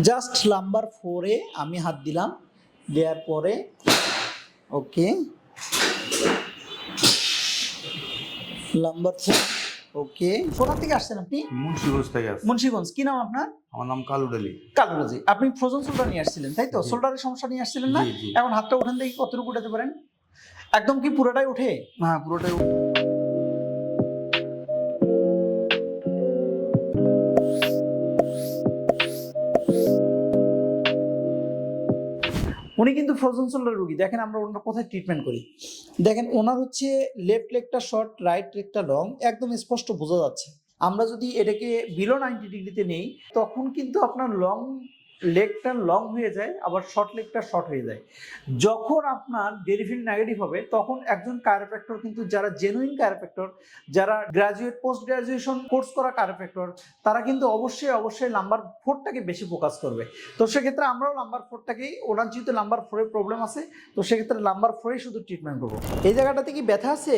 Just number 4 এ আমি হাত দিলাম, দেওয়ার পরে ওকে নাম্বার 4 ওকে। কোথা থেকে আসছেন আপনি? মুন্সিগঞ্জ থেকে আসছি। মুন্সিগঞ্জ। কি নাম আপনার? আমার নাম কালুডালি। কালুরাজি। আপনি ফ্রোজেন শোল্ডার নিয়ে আসছিলেন তাই তো? জি। শোল্ডারের সমস্যা নিয়ে আসছিলেন না? জি, জি। এখন হাতটা উঠান দেখি কতটুকু উঠাতে পারেন। একদম কি পুরোটাই ওঠে? হ্যাঁ, পুরোটাই। উনি কিন্তু ফ্রোজেন শোল্ডার রোগী। দেখেন আমরা ওনার কোথায় ট্রিটমেন্ট করি। দেখেন ওনার হচ্ছে লেফট লেগটা শর্ট, রাইট লেগটা লং, একদম স্পষ্ট বোঝা যাচ্ছে। আমরা যদি এটাকে বিলো 90 ডিগ্রিতে নেই তখন কিন্তু আপনার লং লেগটা লং হয়ে যায়, আবার শর্ট লেগটা শর্ট হয়ে যায়। যখন আপনার ডেরিফিল নেগেটিভ হবে তখন একজন কায়োপ্র্যাক্টর কিন্তু যারা জেনুইন কায়োপ্র্যাক্টর, যারা গ্রাজুয়েট পোস্ট গ্রাজুয়েশন কোর্স করা কায়োপ্র্যাক্টর, তারা কিন্তু অবশ্যই নাম্বার 4টাকে বেশি ফোকাস করবে। তো সেক্ষেত্রে আমরাও নাম্বার 4টাকেই, ওনার যেহেতু নাম্বার 4 এর প্রবলেম আছে তো সেক্ষেত্রে নাম্বার 4 শুধু ট্রিটমেন্ট করবো। এই জায়গাটাতে কি ব্যথা আছে?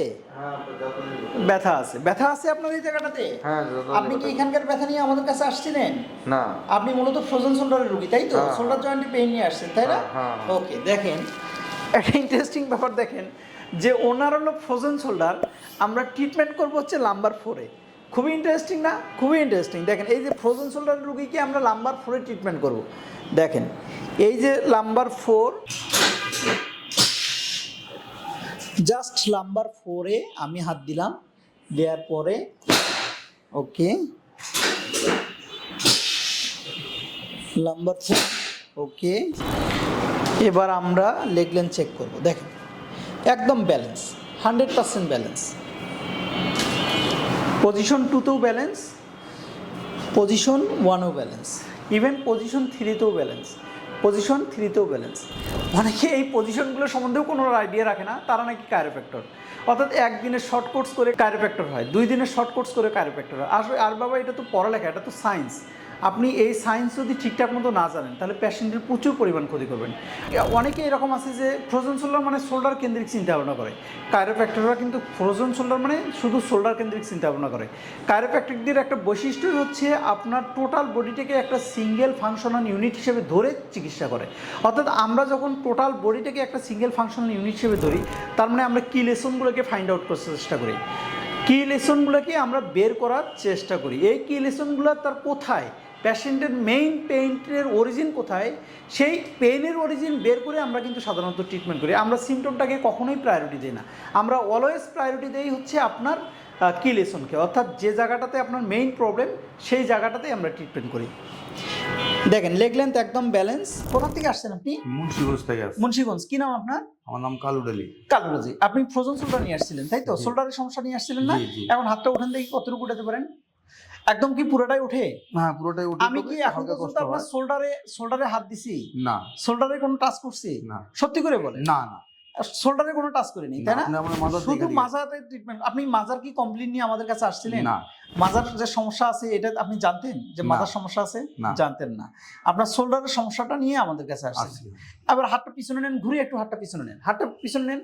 ব্যথা আছে। ব্যথা আছে আপনার এই জায়গাটাতে? হ্যাঁ। আপনি কি এখানকার ব্যথা নিয়ে আমাদের কাছে আসছিলেন? না। আপনি মূলত ফ্রোজেন শোল্ডারের রোগী তাই তো? হ্যাঁ। শোল্ডার জয়েন্টে পেইন নিয়ে আসছেন তাই না? হ্যাঁ। ওকে, দেখেন একটা ইন্টারেস্টিং ব্যাপার দেখেন যে ওনার হলো ফ্রোজেন শোল্ডার, আমরা ট্রিটমেন্ট করবো হচ্ছে নাম্বার 4 এ। খুবই ইন্টারেস্টিং না? খুবই ইন্টারেস্টিং। দেখেন এই যে ফ্রোজেন শোল্ডার রোগীকে আমরা নাম্বার 4 এ ট্রিটমেন্ট করব। দেখেন এই যে নাম্বার 4, জাস্ট নাম্বার 4 এ আমি হাত দিলাম, দেওয়ার পরে ওকে নাম্বার 4 ওকে। এবার আমরা লেগ লেন্থ চেক করব। দেখেন একদম ব্যালেন্স, 100% ব্যালেন্স। পজিশন 2তেও ব্যালেন্স, পজিশন 1এও ব্যালেন্স, ইভেন পজিশন 3তেও ব্যালেন্স, পজিশন 3তেও ব্যালেন্স। অনেকে এই পজিশনগুলো সম্বন্ধেও কোনো আইডিয়া রাখে না, তারা নাকি কায়োপ্র্যাক্টর। অর্থাৎ একদিনের শর্ট কোর্স করে কায়োপ্র্যাক্টর হয়, 2 দিনের শর্ট কোর্স করে কায়োপ্র্যাক্টর হয়। আসলে আর বাবা এটা তো পড়ালেখা, এটা তো সায়েন্স। আপনি এই সায়েন্স যদি ঠিকঠাক মতো না জানেন তাহলে পেশেন্টের প্রচুর পরিমাণ ক্ষতি করবেন। অনেকে এরকম আছে যে ফ্রোজেন শোল্ডার মানে শোল্ডার কেন্দ্রিক চিন্তাভাবনা করে। কায়োপ্র্যাক্টররা কিন্তু ফ্রোজেন শোল্ডার মানে শুধু শোল্ডার কেন্দ্রিক চিন্তাভাবনা করে। কায়োপ্র্যাক্টরদের একটা বৈশিষ্ট্যই হচ্ছে আপনার টোটাল বডিটাকে একটা সিঙ্গেল ফাংশনাল ইউনিট হিসেবে ধরে চিকিৎসা করে। অর্থাৎ আমরা যখন টোটাল বডিটাকে একটা সিঙ্গেল ফাংশনাল ইউনিট হিসেবে ধরি তার মানে আমরা কি লেসনগুলোকে ফাইন্ড আউট করতে চেষ্টা করি, কি লেসনগুলোকে আমরা বের করার চেষ্টা করি। এই কি লেসনগুলো তার কোথায়, পেশেন্টের মেইন পেইনের অরিজিন কোথায়, সেই পেইনের অরিজিন বের করে আমরা কিন্তু সাধারণত ট্রিটমেন্ট করি। আমরা সিমটমটাকে কখনোই প্রায়োরিটি দিই না, আমরা অলওয়েজ প্রায়োরিটি দেই হচ্ছে আপনার কি লেসনকে, অর্থাৎ যে জায়গাটাতে আপনার মেইন প্রবলেম সেই জায়গাটাতেই আমরা ট্রিটমেন্ট করি। দেখেন লেগ লেন্থ একদম ব্যালেন্স। কোথা থেকে আসছেন আপনি? মুন্সিগঞ্জ থেকে আসছি। মুন্সিগঞ্জ। কি নাম আপনার? আমার নাম কালুডালি। কালুরাজি। আপনি ফ্রোজেন শোল্ডার নিয়ে আসছিলেন তাই তো? জি। শোল্ডারের সমস্যা নিয়ে আসছিলেন না? জি, জি। এখন হাতটা উঠান দেখি কতটুকু উঠাতে পারেন। একদম কি পুরোটাই ওঠে? হ্যাঁ, পুরোটাই উঠে। আমি কি এখন পর্যন্ত আপনার শোল্ডারে হাত দিছি? না। শোল্ডারে কোনো টাচ করছি? না। সত্যি করে বলেন। না, না। শোল্ডারে কোনো টাচ করিনি তাই না? আপনি আমার মাজার শুধু থেকে মাজারে ট্রিটমেন্ট। আপনি মাজার কি কমপ্লেইন নিয়ে আমাদের কাছে আসছিলেন? না। মাজার যে সমস্যা আছে এটা আপনি জানতেন যে না। মাজার সমস্যা আছে? না। জানতেন না। আপনার শোল্ডারের সমস্যাটা নিয়ে আমাদের কাছে আসছেন। আসছি। আবার হাতটা পিছনে নেন, ঘুরে একটু হাতটা পিছনে নেন, হাতটা পিছনে নেন।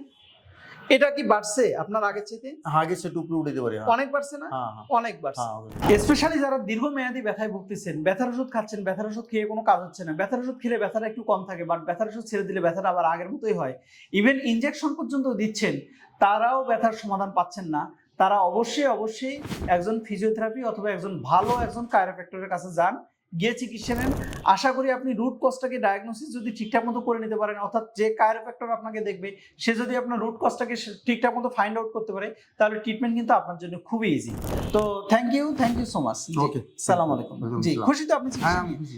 এটা কি বাড়ছে আপনার আগের চাইতে? আগে সে টুকরো উঠে পারে। অনেক বাড়ছে না? হ্যাঁ, হ্যাঁ। অনেক বাড়ছে। হ্যাঁ। স্পেশালি যারা দীর্ঘমেয়াদী ব্যথায় ভুগতেছেন, ব্যথার ওষুধ খাচ্ছেন, ব্যথার ওষুধ খেয়ে কোনো কাজ হচ্ছে না, ব্যথার ওষুধ খেলে ব্যথাটা একটু কম থাকে বাট ব্যথার ওষুধ ছেড়ে দিলে ব্যথাটা আবার আগের মতোই হয়, ইভেন ইনজেকশন পর্যন্ত দিচ্ছেন, তারাও ব্যথার সমাধান পাচ্ছেন না, তারা অবশ্যই একজন ফিজিওথেরাপি অথবা একজন কায়োপ্র্যাক্টরের কাছে যান, গিয়ে চিকিৎসা নেন। আশা করি আপনি রুট কজটাকে ডায়াগনোসিস যদি ঠিকঠাক মতো করে নিতে পারেন, অর্থাৎ যে কায়োপ্র্যাক্টর আপনাকে দেখবে সে যদি আপনার রুট কজটাকে ঠিকঠাক মতো ফাইন্ড আউট করতে পারে তাহলে ট্রিটমেন্ট কিন্তু আপনার জন্য খুবই ইজি। তো থ্যাংক ইউ সো মাচ। ওকে। সালাম আলাইকুম। জি, খুশি তো আপনি চিকিৎসা হ্যাঁ, আমি নিয়ে? খুশি।